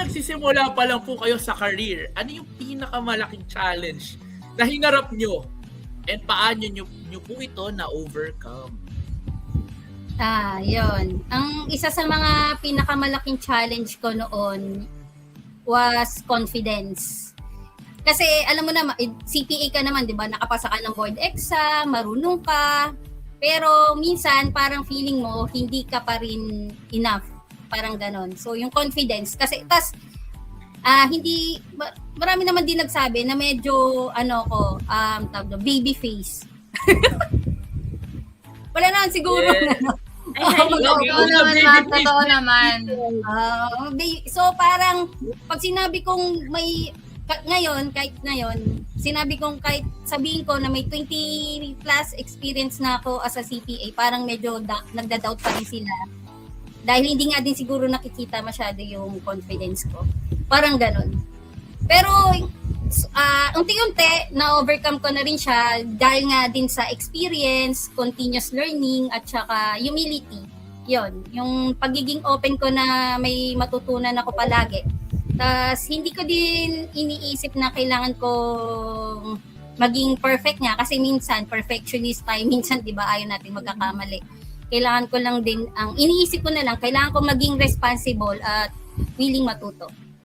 nagsisimula pa lang po kayo sa career, ano yung pinakamalaking challenge na hinarap nyo? And paano nyo po ito na-overcome? Yun. Ang isa sa mga pinakamalaking challenge ko noon was confidence. Kasi alam mo naman, CPA ka naman, 'di ba? Nakapasa ka ng board exam, marunong ka. Pero minsan parang feeling mo hindi ka pa rin enough, parang ganon. So yung confidence kasi hindi marami naman din nagsabi na medyo baby face. Wala naman siguro. Yes. Totoo naman. So parang pag sinabi kong kahit sabihin ko na may 20 plus experience na ako as a CPA, parang medyo nagda-doubt pa rin sila. Dahil hindi nga din siguro nakikita masyado yung confidence ko. Parang ganon. Pero unti-unti na-overcome ko na rin siya dahil nga din sa experience, continuous learning, at saka humility. Yon, yung pagiging open ko na may matutunan ako palagi. Tapos hindi ko din iniisip na kailangan ko maging perfect niya kasi minsan perfectionist tayo, minsan 'di ba ayaw natin magkakamali. Kailangan ko lang din iniisip ko na lang kailangan ko maging responsible at willing matuto.